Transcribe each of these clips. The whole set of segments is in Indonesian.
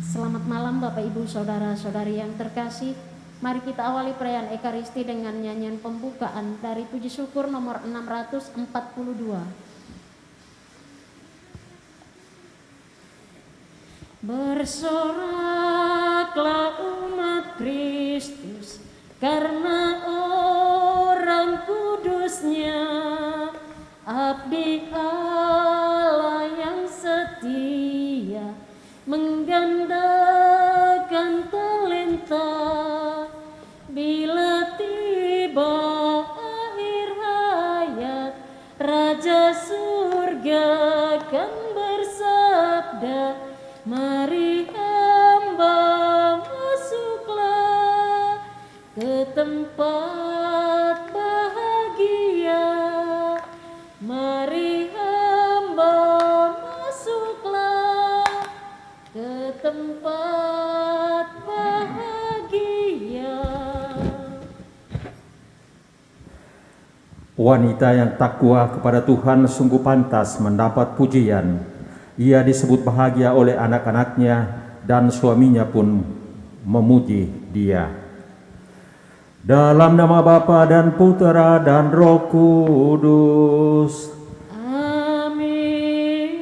Selamat malam Bapak Ibu Saudara-saudari yang terkasih. Mari kita awali perayaan Ekaristi dengan nyanyian pembukaan dari Puji Syukur nomor 642. Bersoraklah umat Kristus karena orang kudusnya, abdi Allah yang setia menggandakan talenta. Bila tiba akhir hayat, Raja surga kan bersabda, mari hamba masuklah ke tempat bahagia. Mari hamba masuklah ke tempat bahagia. Wanita yang takwa kepada Tuhan sungguh pantas mendapat pujian. Ia disebut bahagia oleh anak-anaknya dan suaminya pun memuji dia. Dalam nama Bapa dan Putera dan Roh Kudus. Amin.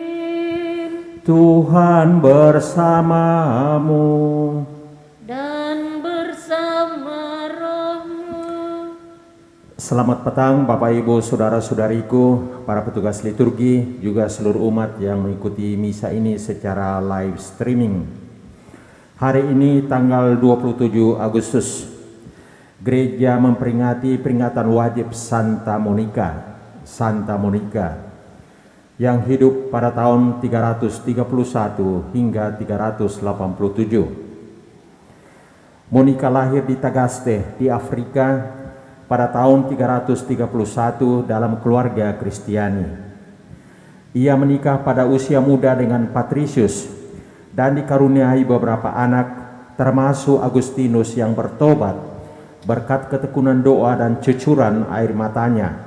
Tuhan bersamamu. Dan bersama rohmu. Selamat petang Bapak Ibu Saudara-saudariku, para petugas liturgi, juga seluruh umat yang mengikuti misa ini secara live streaming. Hari ini tanggal 27 Agustus, gereja memperingati peringatan wajib Santa Monica yang hidup pada tahun 331 hingga 387. Monica lahir di Tagaste di Afrika pada tahun 331 dalam keluarga Kristiani. Ia menikah pada usia muda dengan Patricius dan dikaruniai beberapa anak, termasuk Agustinus yang bertobat berkat ketekunan doa dan cucuran air matanya.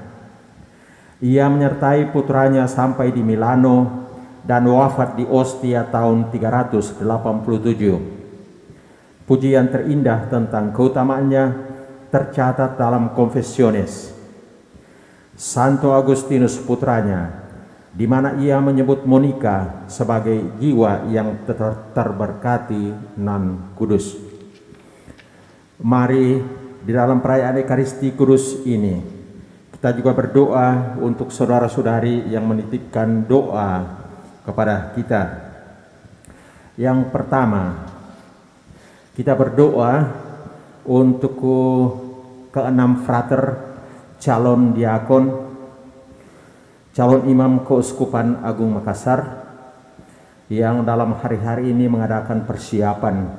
Ia menyertai putranya sampai di Milano dan wafat di Ostia tahun 387. Pujian terindah tentang keutamaannya tercatat dalam Confessiones. Santo Agustinus putranya, di mana ia menyebut Monica sebagai jiwa yang terberkati nan kudus. Mari di dalam perayaan Ekaristi Kudus ini kita juga berdoa untuk saudara-saudari yang menitipkan doa kepada kita. Yang pertama, kita berdoa untuk keenam frater calon diakon, calon imam Keuskupan Agung Makassar yang dalam hari-hari ini mengadakan persiapan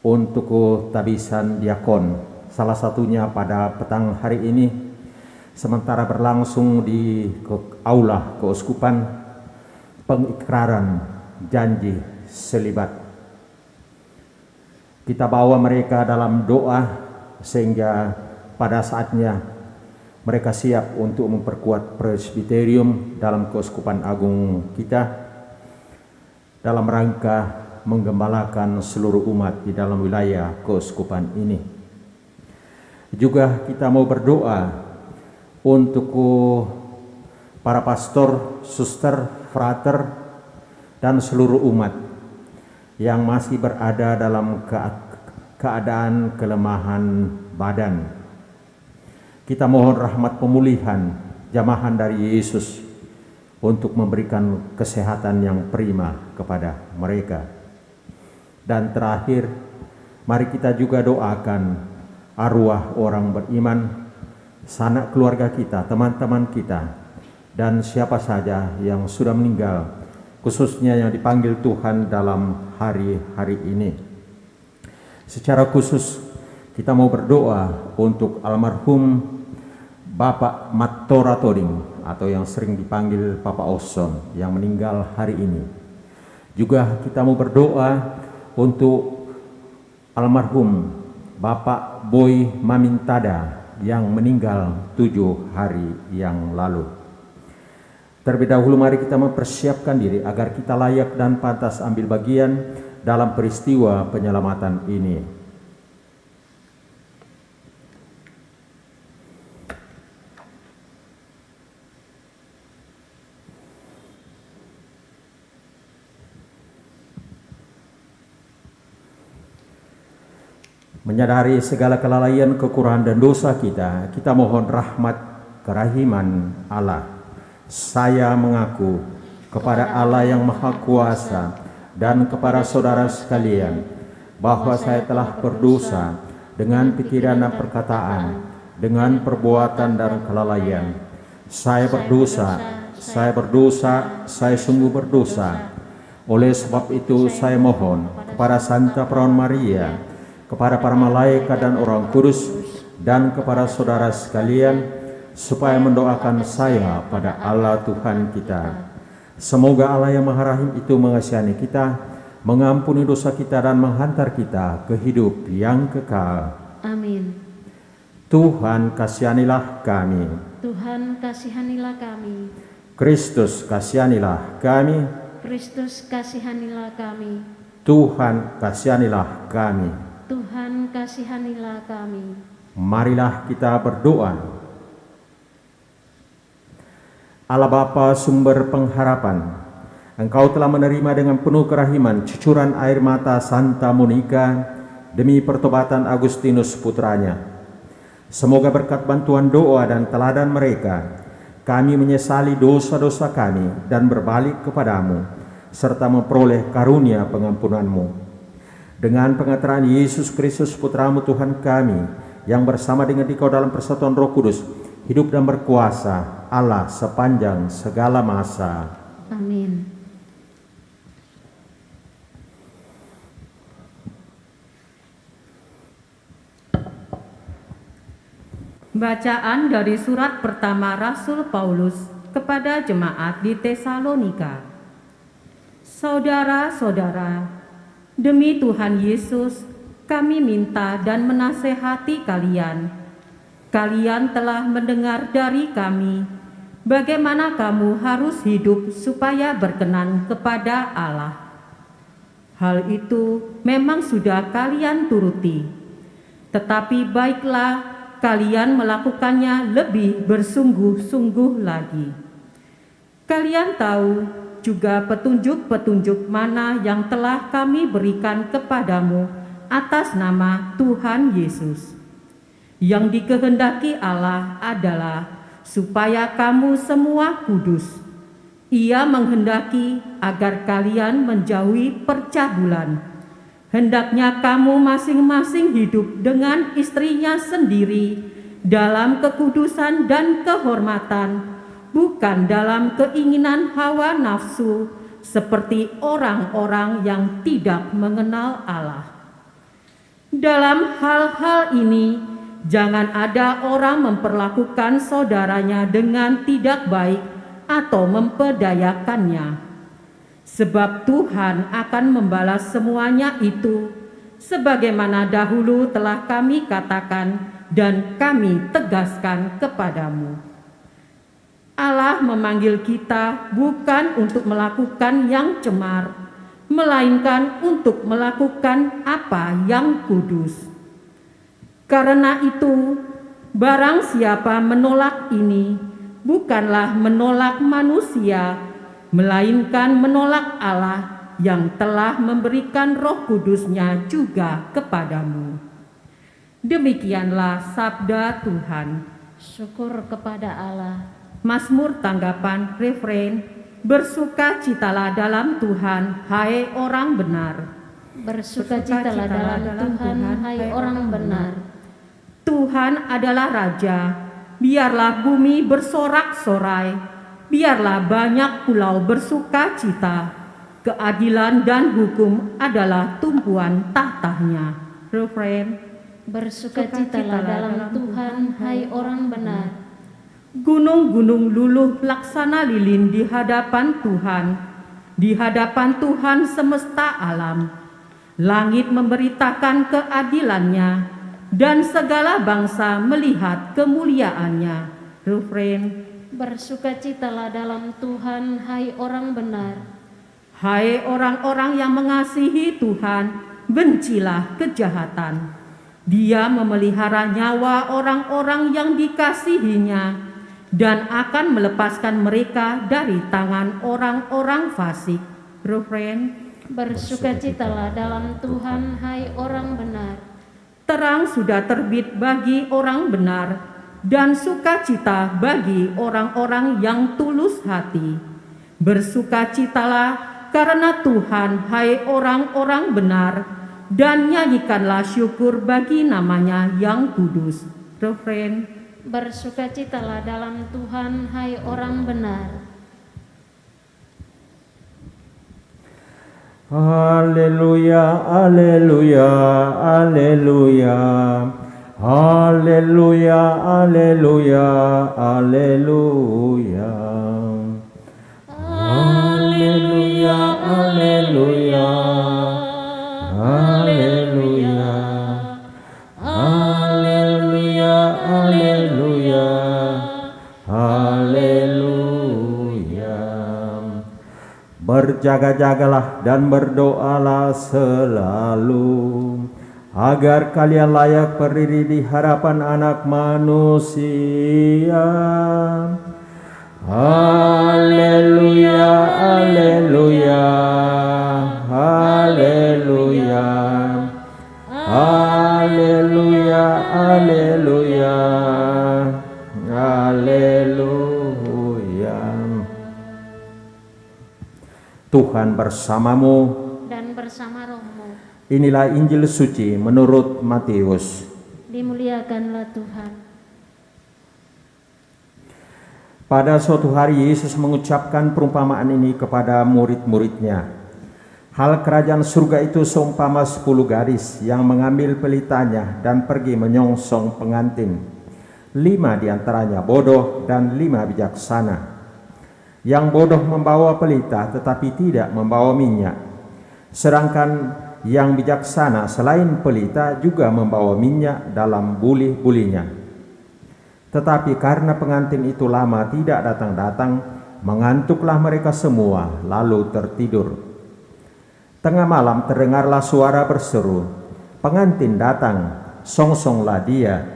untuk tabisan diakon. Salah satunya pada petang hari ini, sementara berlangsung di aula Keuskupan pengikraran janji selibat. Kita bawa mereka dalam doa sehingga pada saatnya mereka siap untuk memperkuat presbiterium dalam Keuskupan Agung kita dalam rangka menggembalakan seluruh umat di dalam wilayah Keuskupan ini. Juga kita mau berdoa untuk para pastor, suster, frater, dan seluruh umat yang masih berada dalam keadaan kelemahan badan. Kita mohon rahmat pemulihan, jamahan dari Yesus untuk memberikan kesehatan yang prima kepada mereka. Dan terakhir, mari kita juga doakan arwah orang beriman, sanak keluarga kita, teman-teman kita, dan siapa saja yang sudah meninggal, khususnya yang dipanggil Tuhan dalam hari-hari ini. Secara khusus kita mau berdoa untuk almarhum Bapak Mattora Toding atau yang sering dipanggil Papa Oson yang meninggal hari ini. Juga kita mau berdoa untuk almarhum Bapak Boy Mamintada yang meninggal 7 hari yang lalu. Terlebih dahulu mari kita mempersiapkan diri agar kita layak dan pantas ambil bagian dalam peristiwa penyelamatan ini. Menyadari segala kelalaian, kekurangan dan dosa kita, kita mohon rahmat kerahiman Allah. Saya mengaku kepada Allah yang Maha Kuasa dan kepada saudara sekalian bahwa saya telah berdosa dengan pikiran dan perkataan, dengan perbuatan dan kelalaian. Saya berdosa, saya sungguh berdosa. Oleh sebab itu saya mohon kepada Santa Perawan Maria, kepada para malaikat dan orang kudus, dan kepada saudara sekalian, supaya mendoakan saya pada Allah Tuhan kita. Semoga Allah yang Maha Rahim itu mengasihani kita, mengampuni dosa kita dan menghantar kita ke hidup yang kekal. Amin. Tuhan kasihanilah kami. Tuhan kasihanilah kami. Kristus kasihanilah kami. Kristus kasihanilah kami. Tuhan kasihanilah kami. Tuhan kasihanilah kami. Marilah kita berdoa. Allah Bapa sumber pengharapan, Engkau telah menerima dengan penuh kerahiman cucuran air mata Santa Monica demi pertobatan Agustinus putranya. Semoga berkat bantuan doa dan teladan mereka, kami menyesali dosa-dosa kami dan berbalik kepadamu, serta memperoleh karunia pengampunan-Mu. Dengan pengateran Yesus Kristus Putramu Tuhan kami, yang bersama dengan Dikau dalam persatuan Roh Kudus, hidup dan berkuasa Allah sepanjang segala masa. Amin. Bacaan dari surat pertama Rasul Paulus kepada jemaat di Tesalonika. Saudara-saudara, demi Tuhan Yesus, kami minta dan menasehati kalian. Kalian telah mendengar dari kami bagaimana kamu harus hidup supaya berkenan kepada Allah. Hal itu memang sudah kalian turuti, tetapi baiklah kalian melakukannya lebih bersungguh-sungguh lagi. Kalian tahu juga petunjuk-petunjuk mana yang telah kami berikan kepadamu atas nama Tuhan Yesus. Yang dikehendaki Allah adalah supaya kamu semua kudus. Ia menghendaki agar kalian menjauhi percabulan. Hendaknya kamu masing-masing hidup dengan istrinya sendiri dalam kekudusan dan kehormatan, bukan dalam keinginan hawa nafsu seperti orang-orang yang tidak mengenal Allah. Dalam hal-hal ini, jangan ada orang memperlakukan saudaranya dengan tidak baik atau mempedayakannya. Sebab Tuhan akan membalas semuanya itu, sebagaimana dahulu telah kami katakan dan kami tegaskan kepadamu. Allah memanggil kita bukan untuk melakukan yang cemar, melainkan untuk melakukan apa yang kudus. Karena itu, barang siapa menolak ini, bukanlah menolak manusia, melainkan menolak Allah yang telah memberikan Roh Kudus-Nya juga kepadamu. Demikianlah sabda Tuhan. Syukur kepada Allah. Mazmur tanggapan refrein, bersukacitalah dalam Tuhan, hai orang benar. Bersukacitalah dalam Tuhan, hai orang benar. Tuhan adalah Raja, biarlah bumi bersorak-sorai, biarlah banyak pulau bersukacita. Keadilan dan hukum adalah tumpuan tahtanya. Refrain. Bersukacitalah dalam Tuhan, hai orang benar. Gunung-gunung luluh laksana lilin di hadapan Tuhan semesta alam. Langit memberitakan keadilannya, dan segala bangsa melihat kemuliaannya. Refrain. Bersukacitalah dalam Tuhan, hai orang benar. Hai orang-orang yang mengasihi Tuhan, bencilah kejahatan. Dia memelihara nyawa orang-orang yang dikasihinya dan akan melepaskan mereka dari tangan orang-orang fasik. Refrain. Bersukacitalah dalam Tuhan, hai orang benar. Terang sudah terbit bagi orang benar, dan sukacita bagi orang-orang yang tulus hati. Bersukacitalah karena Tuhan, hai orang-orang benar, dan nyanyikanlah syukur bagi namanya yang kudus. Refrain. Bersukacitalah dalam Tuhan, hai orang benar. Haleluya, haleluya, haleluya. Haleluya, haleluya, haleluya. Haleluya, haleluya. Haleluya. Haleluya, haleluya. Haleluya. Berjaga-jagalah dan berdoalah selalu agar kalian layak berdiri di hadapan Anak Manusia. Haleluya, haleluya, haleluya, haleluya, haleluya, haleluya. Tuhan bersamamu Dan bersama rohmu. Inilah Injil suci menurut Matius. Dimuliakanlah Tuhan. Pada suatu hari Yesus mengucapkan perumpamaan ini kepada murid-muridnya. Hal kerajaan surga itu seumpama 10 gadis yang mengambil pelitanya dan pergi menyongsong pengantin. 5 diantaranya bodoh dan 5 bijaksana. Yang bodoh membawa pelita tetapi tidak membawa minyak. Sedangkan yang bijaksana selain pelita juga membawa minyak dalam bulih-bulinya. Tetapi karena pengantin itu lama tidak datang-datang, mengantuklah mereka semua lalu tertidur. Tengah malam terdengarlah suara berseru, "Pengantin datang, songsonglah dia."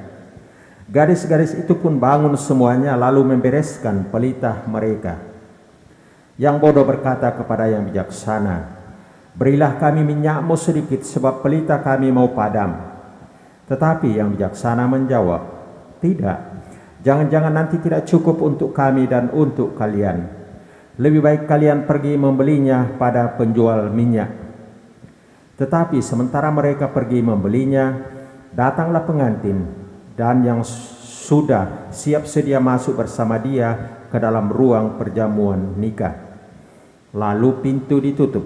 Gadis-gadis itu pun bangun semuanya lalu membereskan pelita mereka. Yang bodoh berkata kepada yang bijaksana, "Berilah kami minyakmu sedikit sebab pelita kami mau padam." Tetapi yang bijaksana menjawab, "Tidak, jangan-jangan nanti tidak cukup untuk kami dan untuk kalian. Lebih baik kalian pergi membelinya pada penjual minyak." Tetapi sementara mereka pergi membelinya, datanglah pengantin dan yang sudah siap sedia masuk bersama dia ke dalam ruang perjamuan nikah. Lalu pintu ditutup.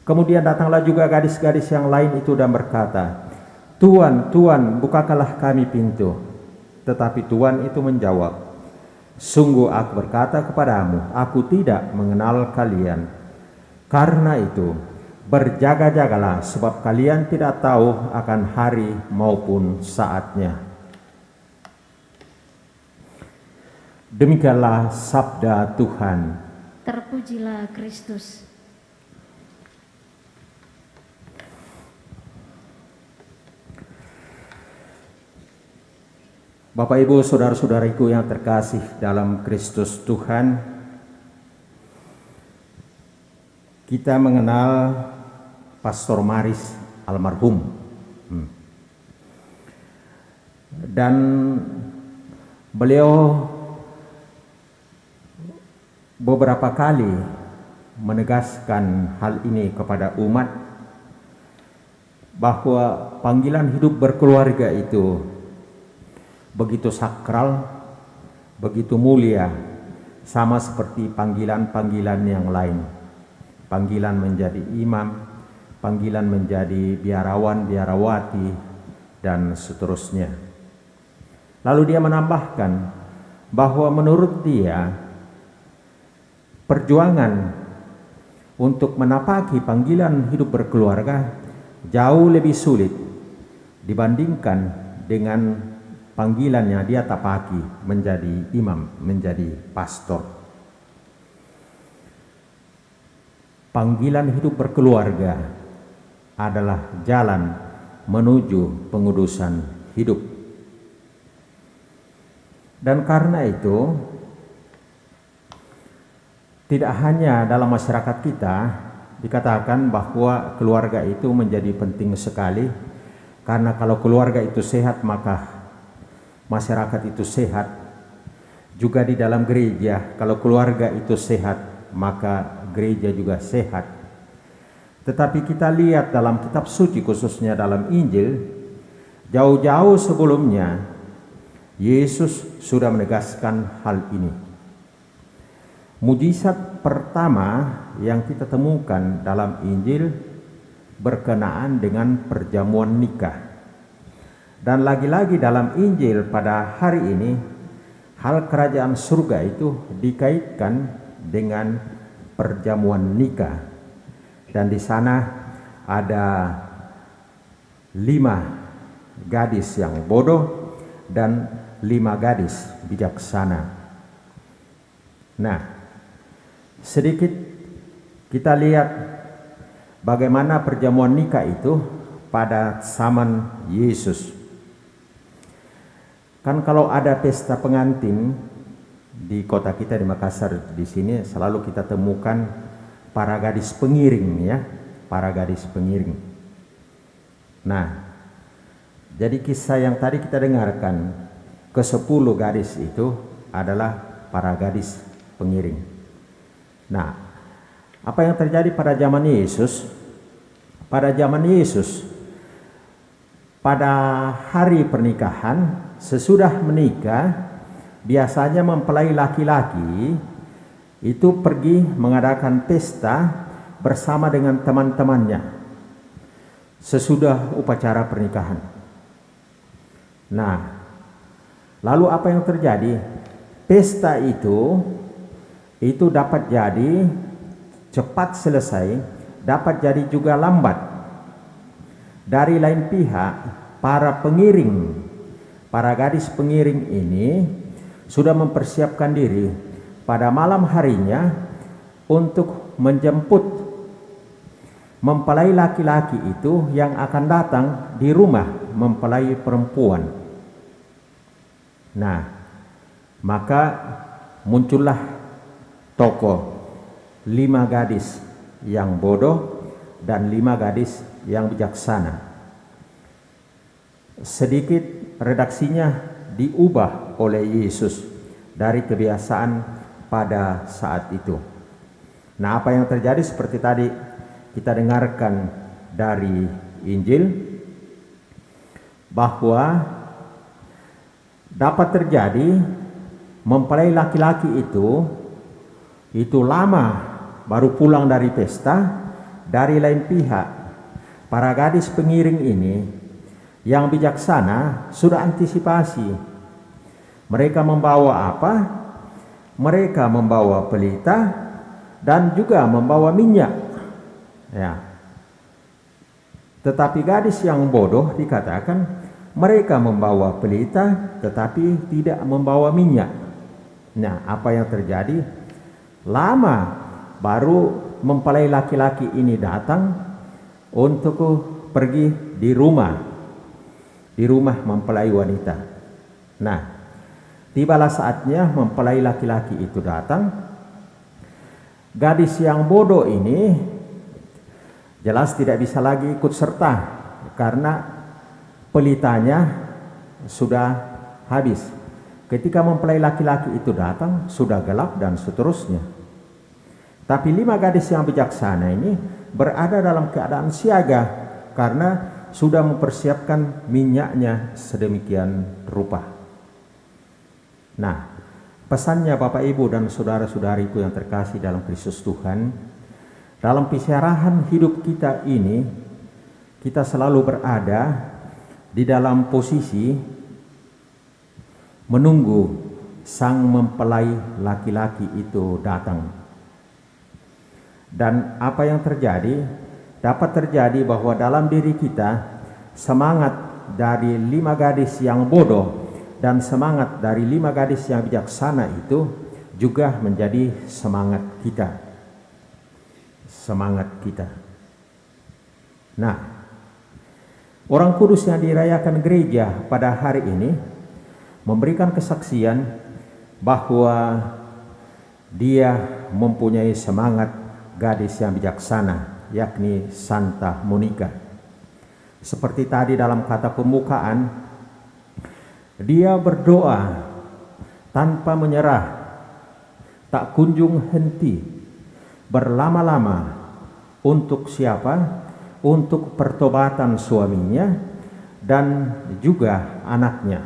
Kemudian datanglah juga gadis-gadis yang lain itu dan berkata, "Tuan, Tuan, bukakanlah kami pintu." Tetapi Tuhan itu menjawab, "Sungguh aku berkata kepadamu, aku tidak mengenal kalian. Karena itu, berjaga-jagalah sebab kalian tidak tahu akan hari maupun saatnya." Demikianlah sabda Tuhan. Terpujilah Kristus. Bapak, Ibu, saudara-saudariku yang terkasih dalam Kristus Tuhan, kita mengenal Pastor Maris almarhum. Dan beliau beberapa kali menegaskan hal ini kepada umat, bahwa panggilan hidup berkeluarga itu begitu sakral, begitu mulia, sama seperti panggilan-panggilan yang lain. Panggilan menjadi imam, panggilan menjadi biarawan, biarawati, dan seterusnya. Lalu dia menambahkan bahwa menurut dia, perjuangan untuk menapaki panggilan hidup berkeluarga jauh lebih sulit dibandingkan dengan panggilannya dia tapaki menjadi imam, menjadi pastor. Panggilan hidup berkeluarga adalah jalan menuju pengudusan hidup. Dan karena itu, tidak hanya dalam masyarakat kita dikatakan bahwa keluarga itu menjadi penting sekali, karena kalau keluarga itu sehat maka masyarakat itu sehat. Juga di dalam gereja, kalau keluarga itu sehat maka gereja juga sehat. Tetapi kita lihat dalam kitab suci, khususnya dalam Injil, jauh-jauh sebelumnya Yesus sudah menegaskan hal ini. Mujizat pertama yang kita temukan dalam Injil berkenaan dengan perjamuan nikah. Dan lagi-lagi dalam Injil pada hari ini, hal kerajaan surga itu dikaitkan dengan perjamuan nikah. Dan di sana ada 5 gadis yang bodoh dan 5 gadis bijaksana. Nah, sedikit kita lihat bagaimana perjamuan nikah itu pada zaman Yesus. Kan kalau ada pesta pengantin di kota kita di Makassar di sini selalu kita temukan para gadis pengiring ya, para gadis pengiring. Nah, jadi kisah yang tadi kita dengarkan, ke-10 gadis itu adalah para gadis pengiring. Nah, apa yang terjadi pada zaman Yesus? Pada zaman Yesus, pada hari pernikahan, sesudah menikah, biasanya mempelai laki-laki itu pergi mengadakan pesta bersama dengan teman-temannya sesudah upacara pernikahan. Nah, lalu apa yang terjadi? Pesta itu dapat jadi cepat selesai, dapat jadi juga lambat. Dari lain pihak, para pengiring, para gadis pengiring ini sudah mempersiapkan diri pada malam harinya untuk menjemput mempelai laki-laki itu yang akan datang di rumah mempelai perempuan. Nah, maka muncullah tokoh 5 gadis yang bodoh dan 5 gadis yang bijaksana. Sedikit redaksinya diubah oleh Yesus dari kebiasaan pada saat itu. Nah, apa yang terjadi seperti tadi kita dengarkan dari Injil, bahwa dapat terjadi mempelai laki-laki itu lama baru pulang dari pesta. Dari lain pihak, para gadis pengiring ini yang bijaksana sudah antisipasi. Mereka membawa apa? Mereka membawa pelita dan juga membawa minyak. Ya. Tetapi gadis yang bodoh dikatakan mereka membawa pelita tetapi tidak membawa minyak. Nah, apa yang terjadi? Lama baru mempelai laki-laki ini datang untuk pergi di rumah mempelai wanita. Nah, tibalah saatnya mempelai laki-laki itu datang. Gadis yang bodoh ini jelas tidak bisa lagi ikut serta karena pelitanya sudah habis. Ketika mempelai laki-laki itu datang, sudah gelap dan seterusnya. Tapi 5 gadis yang bijaksana ini berada dalam keadaan siaga karena sudah mempersiapkan minyaknya sedemikian rupa. Nah, pesannya Bapak Ibu dan saudara-saudariku yang terkasih dalam Kristus Tuhan, dalam pesyarahan hidup kita ini, kita selalu berada di dalam posisi menunggu sang mempelai laki-laki itu datang. Dan apa yang terjadi? Dapat terjadi bahwa dalam diri kita semangat dari 5 gadis yang bodoh dan semangat dari 5 gadis yang bijaksana itu juga menjadi semangat kita. Semangat kita. Nah, orang kudus yang dirayakan gereja pada hari ini memberikan kesaksian bahwa dia mempunyai semangat gadis yang bijaksana, yakni Santa Monica. Seperti tadi dalam kata pembukaan, dia berdoa tanpa menyerah, tak kunjung henti, berlama-lama. Untuk siapa? Untuk pertobatan suaminya dan juga anaknya.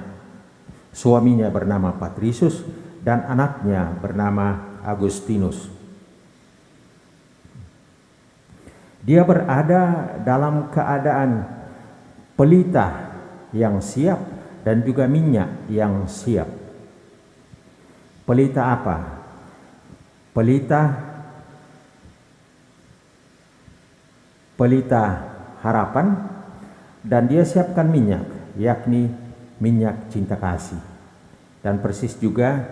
Suaminya bernama Patricius dan anaknya bernama Agustinus. Dia berada dalam keadaan pelita yang siap dan juga minyak yang siap. Pelita apa? Pelita harapan, dan dia siapkan minyak, yakni minyak cinta kasih. Dan persis juga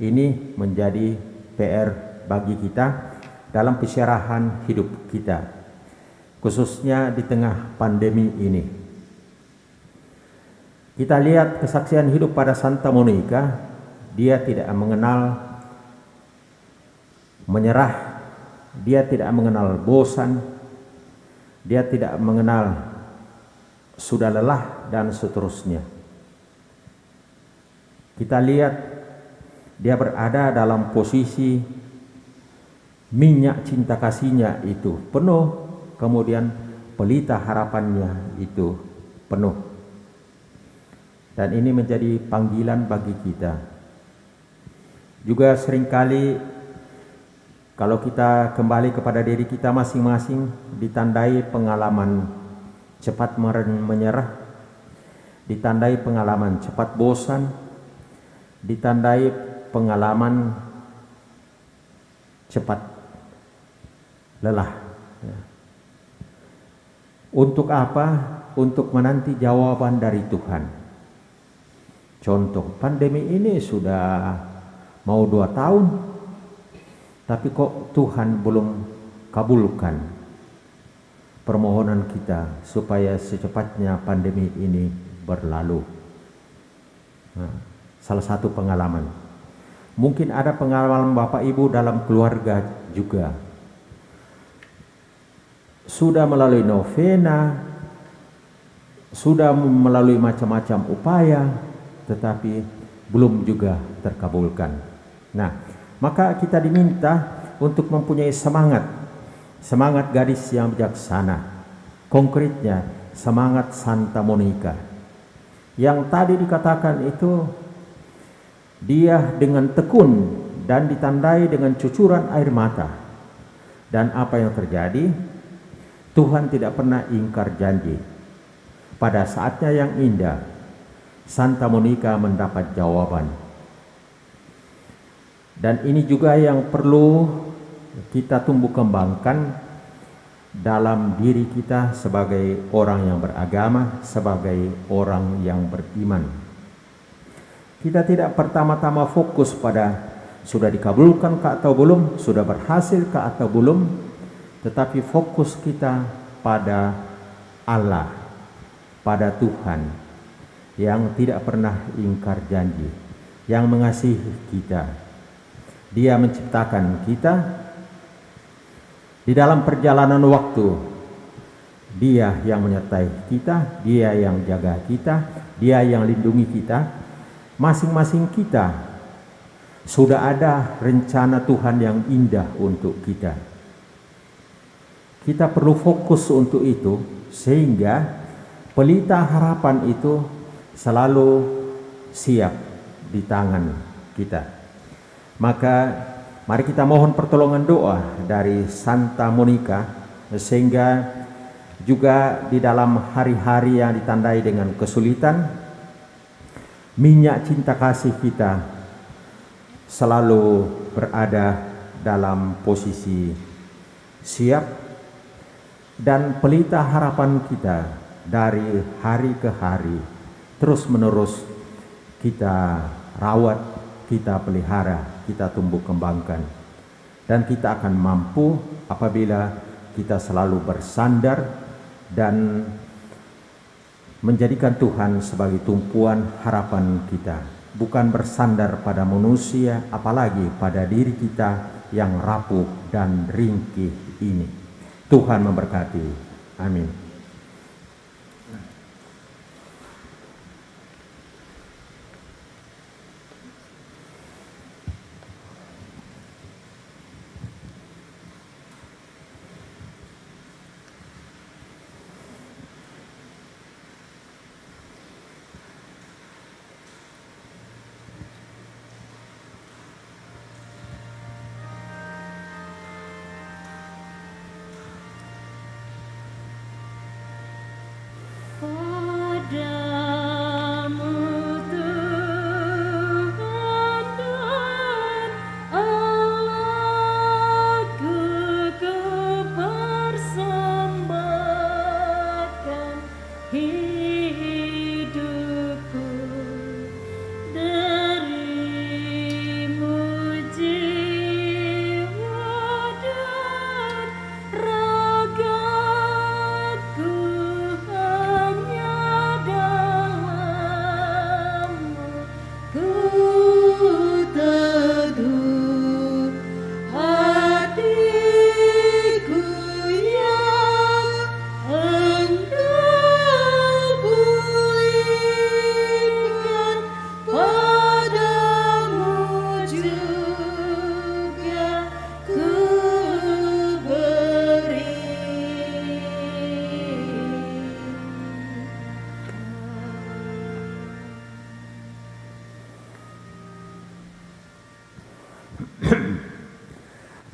ini menjadi PR bagi kita dalam pesyarahan hidup kita, khususnya di tengah pandemi ini. Kita lihat kesaksian hidup pada Santa Monica, dia tidak mengenal menyerah, dia tidak mengenal bosan, dia tidak mengenal sudah lelah dan seterusnya. Kita lihat dia berada dalam posisi minyak cinta kasihnya itu penuh, kemudian pelita harapannya itu penuh. Dan ini menjadi panggilan bagi kita. Juga seringkali kalau kita kembali kepada diri kita masing-masing, ditandai pengalaman cepat menyerah, ditandai pengalaman cepat bosan, ditandai pengalaman cepat lelah. Untuk apa? Untuk menanti jawaban dari Tuhan. Contoh, pandemi ini sudah mau 2 tahun, tapi kok Tuhan belum kabulkan permohonan kita supaya secepatnya pandemi ini berlalu. Nah, salah satu pengalaman. Mungkin ada pengalaman Bapak Ibu dalam keluarga juga. Sudah melalui novena, sudah melalui macam-macam upaya, tetapi belum juga terkabulkan. Nah, maka kita diminta untuk mempunyai semangat gadis yang bijaksana. Konkretnya, semangat Santa Monica. Yang tadi dikatakan itu, dia dengan tekun dan ditandai dengan cucuran air mata. Dan apa yang terjadi? Tuhan tidak pernah ingkar janji. Pada saatnya yang indah, Santa Monica mendapat jawaban. Dan ini juga yang perlu kita tumbuh kembangkan dalam diri kita sebagai orang yang beragama, sebagai orang yang beriman. Kita tidak pertama-tama fokus pada sudah dikabulkan kah atau belum, sudah berhasil kah atau belum, tetapi fokus kita pada Allah, pada Tuhan yang tidak pernah ingkar janji, yang mengasihi kita. Dia menciptakan kita di dalam perjalanan waktu. Dia yang menyertai kita, dia yang jaga kita, dia yang lindungi kita. Masing-masing kita sudah ada rencana Tuhan yang indah untuk kita. Kita perlu fokus untuk itu, sehingga pelita harapan itu selalu siap di tangan kita. Maka mari kita mohon pertolongan doa dari Santa Monica, sehingga juga di dalam hari-hari yang ditandai dengan kesulitan, minyak cinta kasih kita selalu berada dalam posisi siap, dan pelita harapan kita dari hari ke hari terus menerus kita rawat, kita pelihara, kita tumbuh kembangkan. Dan kita akan mampu apabila kita selalu bersandar dan menjadikan Tuhan sebagai tumpuan harapan kita. Bukan bersandar pada manusia, apalagi pada diri kita yang rapuh dan ringkih ini. Tuhan memberkati. Amin.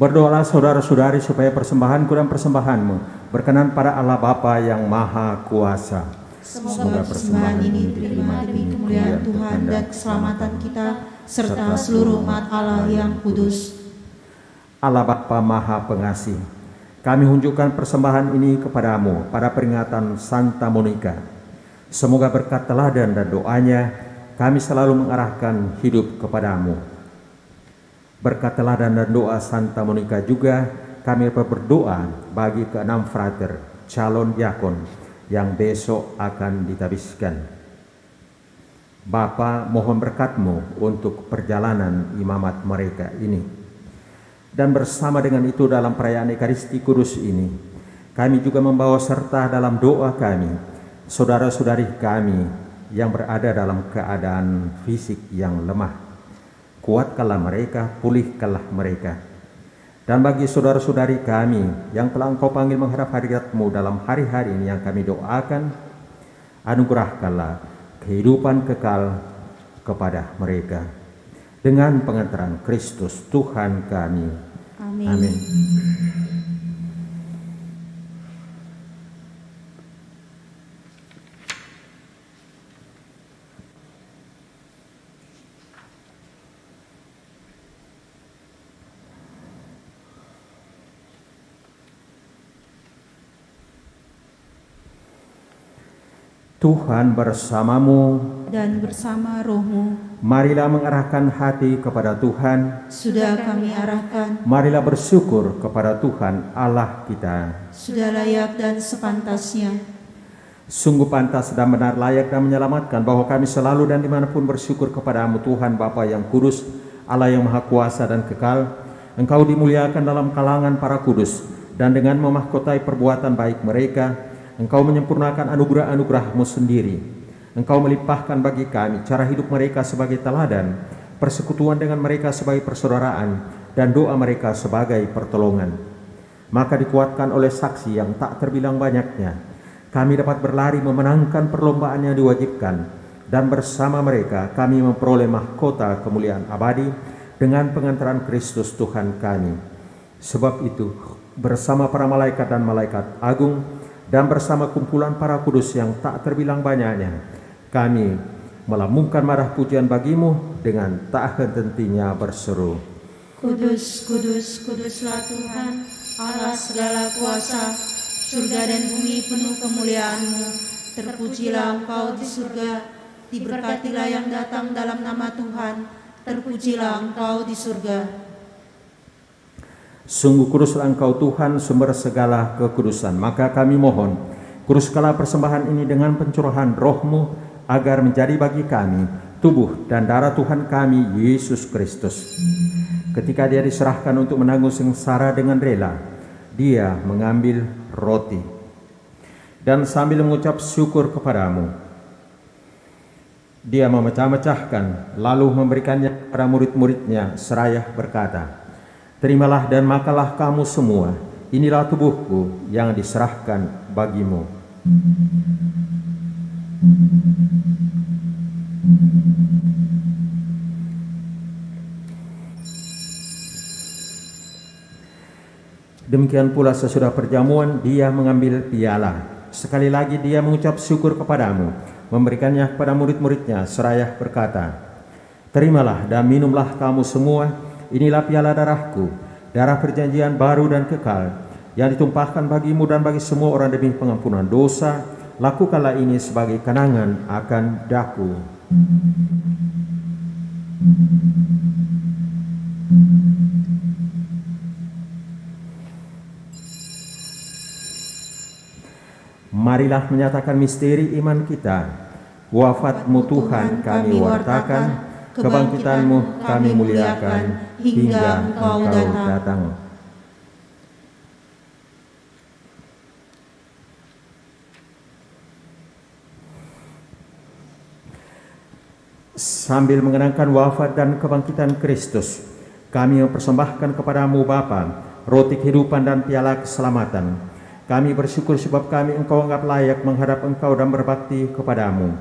Berdoalah saudara-saudari supaya persembahanku dan persembahanmu berkenan pada Allah Bapa yang Maha Kuasa. Semoga persembahan ini diterima demi kemuliaan Tuhan dan keselamatan kita serta seluruh umat Allah yang kudus. Allah Bapa Maha Pengasih, kami unjukkan persembahan ini kepadamu pada peringatan Santa Monica. Semoga berkat teladan dan doanya kami selalu mengarahkan hidup kepadamu. Berkat teladan dan doa Santa Monica juga kami berdoa bagi keenam frater calon diakon yang besok akan ditabiskan. Bapa, mohon berkat-Mu untuk perjalanan imamat mereka ini. Dan bersama dengan itu dalam perayaan Ekaristi Kudus ini, kami juga membawa serta dalam doa kami saudara-saudari kami yang berada dalam keadaan fisik yang lemah. Kuatkanlah mereka, pulihkanlah mereka. Dan bagi saudara-saudari kami yang telah Engkau panggil menghadap hadirat-Mu dalam hari-hari ini yang kami doakan, anugerahkanlah kehidupan kekal kepada mereka. Dengan pengantaran Kristus Tuhan kami. Amin. Amin. Tuhan bersamamu Dan bersama rohmu, marilah mengarahkan hati kepada Tuhan. sudah kami arahkan, Marilah bersyukur kepada Tuhan Allah kita. sudah layak dan sepantasnya. Sungguh pantas dan benar, layak dan menyelamatkan bahwa kami selalu dan dimanapun bersyukur kepadamu Tuhan Bapa yang kudus, Allah yang maha kuasa dan kekal. Engkau dimuliakan dalam kalangan para kudus, dan dengan memahkotai perbuatan baik mereka, Engkau menyempurnakan anugerah-anugerah-Mu sendiri. Engkau melimpahkan bagi kami cara hidup mereka sebagai teladan, persekutuan dengan mereka sebagai persaudaraan, dan doa mereka sebagai pertolongan. Maka dikuatkan oleh saksi yang tak terbilang banyaknya, kami dapat berlari memenangkan perlombaan yang diwajibkan, dan bersama mereka kami memperoleh mahkota kemuliaan abadi dengan pengantaran Kristus Tuhan kami. Sebab itu, bersama para malaikat dan malaikat agung, dan bersama kumpulan para kudus yang tak terbilang banyaknya, kami melambungkan marah pujian bagi-Mu dengan tak henti-hentinya berseru, Kudus, kudus, kuduslah Tuhan, Allah segala kuasa, surga dan bumi penuh kemuliaan-Mu. Terpujilah Engkau di surga, diberkatilah yang datang dalam nama Tuhan, terpujilah Engkau di surga. Sungguh kuduslah Engkau Tuhan, sumber segala kekudusan. Maka kami mohon, kuduskanlah persembahan ini dengan pencurahan Roh-Mu, agar menjadi bagi kami tubuh dan darah Tuhan kami, Yesus Kristus. Ketika Dia diserahkan untuk menanggung sengsara dengan rela, Dia mengambil roti dan sambil mengucap syukur kepadamu, Dia memecah-mecahkan, lalu memberikannya kepada murid-muridnya seraya berkata, "Terimalah dan makanlah kamu semua, inilah tubuhku yang diserahkan bagimu." Demikian pula sesudah perjamuan Dia mengambil piala. Sekali lagi Dia mengucap syukur kepadamu, memberikannya kepada murid-muridnya seraya berkata, "Terimalah dan minumlah kamu semua, inilah piala darahku, darah perjanjian baru dan kekal, yang ditumpahkan bagimu dan bagi semua orang demi pengampunan dosa. Lakukanlah ini sebagai kenangan akan daku." Marilah menyatakan misteri iman kita. Wafat-Mu Tuhan kami wartakan, kebangkitan-Mu kami muliakan, hingga Engkau datang. Sambil mengenangkan wafat dan kebangkitan Kristus, kami mempersembahkan kepadamu Bapa, roti kehidupan dan piala keselamatan. Kami bersyukur sebab kami Engkau anggap layak menghadap Engkau dan berbakti kepadamu.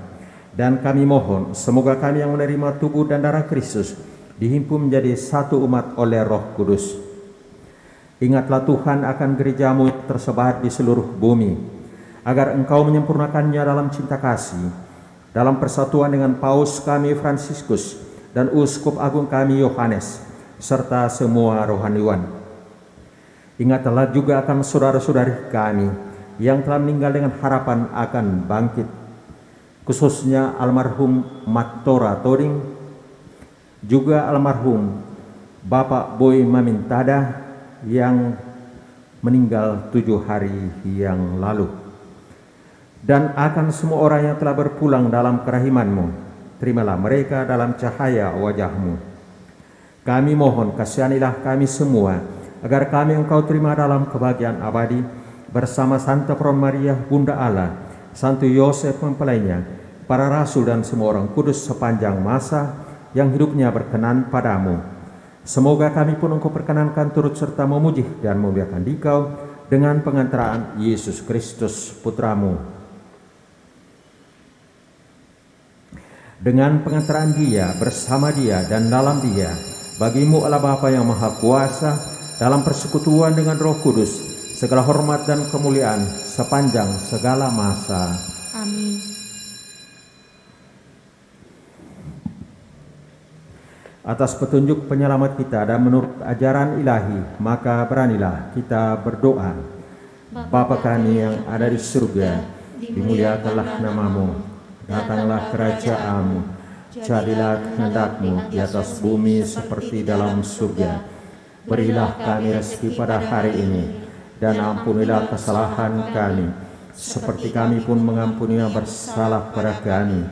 Dan kami mohon, semoga kami yang menerima tubuh dan darah Kristus dihimpun menjadi satu umat oleh Roh Kudus. Ingatlah Tuhan akan gereja-Mu yang tersebar di seluruh bumi, agar Engkau menyempurnakannya dalam cinta kasih, dalam persatuan dengan Paus kami Fransiskus dan Uskup Agung kami Yohanes, serta semua rohaniwan. Ingatlah juga akan saudara-saudari kami yang telah meninggal dengan harapan akan bangkit, khususnya almarhum Matora Toding, juga almarhum Bapak Boy Mamintada yang meninggal 7 hari yang lalu, dan akan semua orang yang telah berpulang dalam kerahiman-Mu. Terimalah mereka dalam cahaya wajah-Mu. Kami mohon, kasihanilah kami semua, agar kami Engkau terima dalam kebahagiaan abadi bersama Santa Peron Maria Bunda Allah, Santo Yosef mempelainya, para rasul dan semua orang kudus sepanjang masa yang hidupnya berkenan padamu. Semoga kami pun Engkau perkenankan turut serta memuji dan memuliakan Dikau dengan pengantaraan Yesus Kristus Putramu. Dengan pengantaraan Dia, bersama Dia dan dalam Dia, bagimu Allah Bapa yang Maha Kuasa, dalam persekutuan dengan Roh Kudus, segala hormat dan kemuliaan sepanjang segala masa. Amin. Atas petunjuk penyelamat kita dan menurut ajaran ilahi, maka beranilah kita berdoa. Bapa kami yang ada di surga, dimuliakanlah nama-Mu, datanglah kerajaan-Mu, jadilah kehendak-Mu di atas bumi seperti dalam surga. Berilah kami rezeki pada hari ini, dan ampunilah kesalahan kami, seperti kami pun mengampuni yang bersalah pada kami.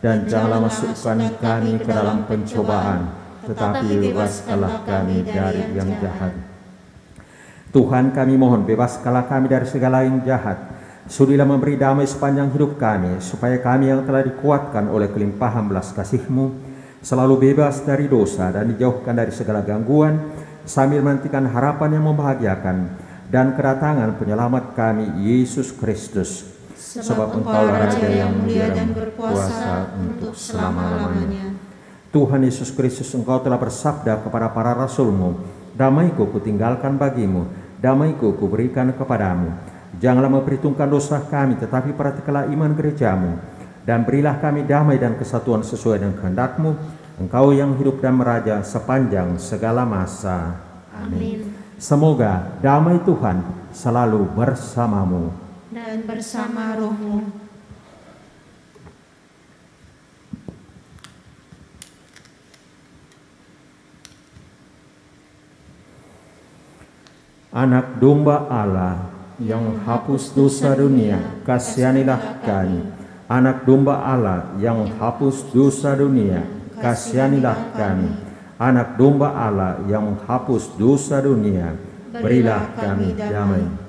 Dan janganlah masukkan kami ke dalam pencobaan, tetapi bebaskanlah kami dari yang jahat. Tuhan, kami mohon, bebaskanlah kami dari segala yang jahat. Sudilah memberi damai sepanjang hidup kami, supaya kami yang telah dikuatkan oleh kelimpahan belas kasih-Mu, selalu bebas dari dosa dan dijauhkan dari segala gangguan, sambil menantikan harapan yang membahagiakan dan kedatangan penyelamat kami, Yesus Kristus. Sebab Engkaulah Raja yang mulia dan berkuasa untuk selama-lamanya. Tuhan Yesus Kristus, Engkau telah bersabda kepada para rasul-Mu, "Damai-Ku kutinggalkan bagimu, damai-Ku kuberikan kepadamu. Janganlah memperhitungkan dosa kami, tetapi perhatikanlah iman gereja-Mu, dan berilah kami damai dan kesatuan sesuai dengan kehendak-Mu, Engkau yang hidup dan meraja sepanjang segala masa." Amin. Semoga damai Tuhan selalu bersamamu dan bersama roh-Mu. Anak domba Allah yang hapus dosa dunia, kasihanilah kami. Anak domba Allah yang hapus dosa dunia, kasihanilah kami. Anak domba Allah yang hapus dosa dunia, berilah kami damai.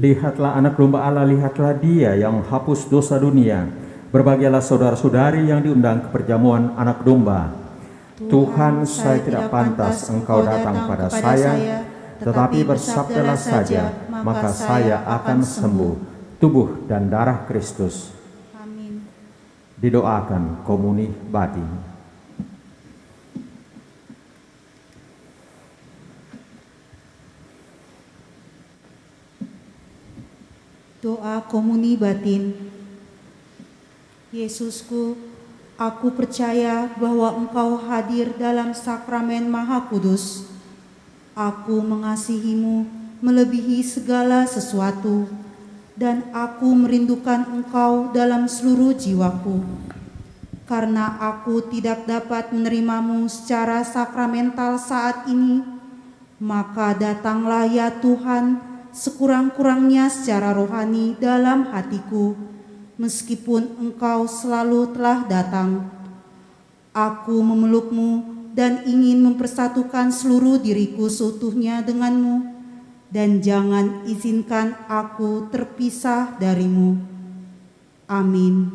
Lihatlah anak domba Allah, lihatlah dia yang hapus dosa dunia. Berbahagialah saudara-saudari yang diundang ke perjamuan anak domba. Tuhan, saya tidak pantas engkau datang pada saya, tetapi bersabdalah saja, maka saya akan sembuh. Tubuh dan darah Kristus. Amin. Didoakan komuni batin. Doa komuni batin. Yesusku, aku percaya bahwa Engkau hadir dalam sakramen Maha Kudus. Aku mengasihimu melebihi segala sesuatu, dan aku merindukan Engkau dalam seluruh jiwaku. Karena aku tidak dapat menerimamu secara sakramental saat ini, maka datanglah ya Tuhan, sekurang-kurangnya secara rohani dalam hatiku, meskipun Engkau selalu telah datang. Aku memelukmu dan ingin mempersatukan seluruh diriku seutuhnya denganmu, dan jangan izinkan aku terpisah darimu. Amin.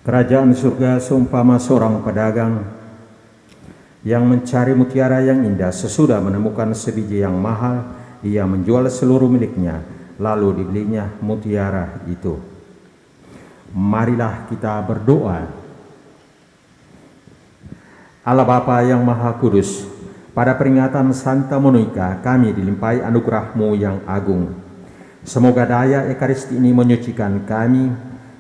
Kerajaan surga seumpama seorang pedagang yang mencari mutiara yang indah. Sesudah menemukan sebiji yang mahal, ia menjual seluruh miliknya, lalu dibelinya mutiara itu. Marilah kita berdoa. Allah Bapa yang Maha Kudus, pada peringatan Santa Monika kami dilimpahi anugerah-Mu yang agung. Semoga daya Ekaristi ini menyucikan kami,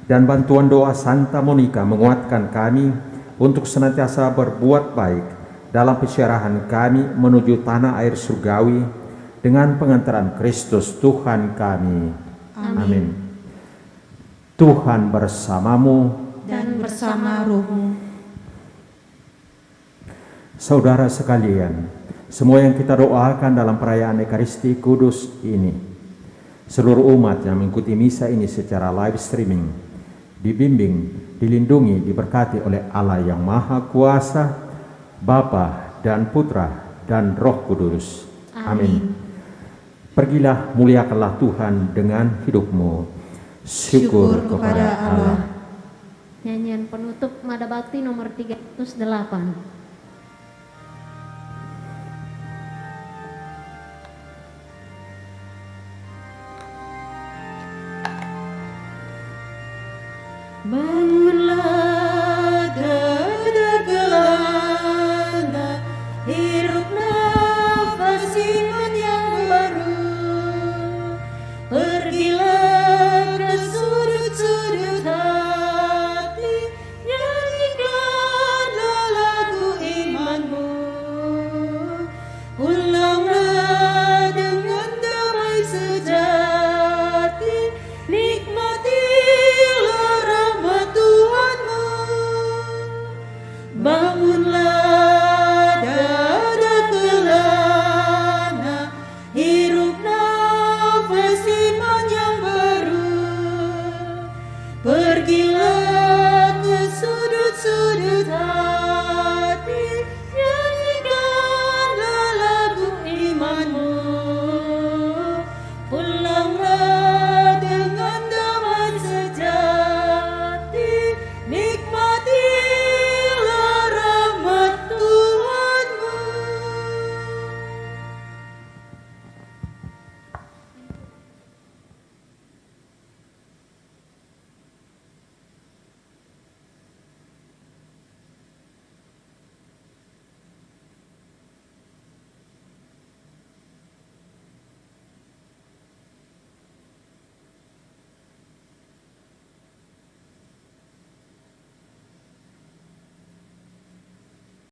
dan bantuan doa Santa Monika menguatkan kami untuk senantiasa berbuat baik dalam pesyarahan kami menuju tanah air surgawi dengan pengantaran Kristus Tuhan kami. Amin. Tuhan bersamamu Dan bersama rohmu. Saudara sekalian, semua yang kita doakan dalam perayaan Ekaristi Kudus ini, seluruh umat yang mengikuti misa ini secara live streaming, dibimbing, dilindungi, diberkati oleh Allah yang Maha Kuasa, Bapa dan Putra dan Roh Kudus. Amin. Pergilah, muliakanlah Tuhan dengan hidupmu. Syukur kepada Allah. Nyanyian penutup Mada Bakti nomor 308.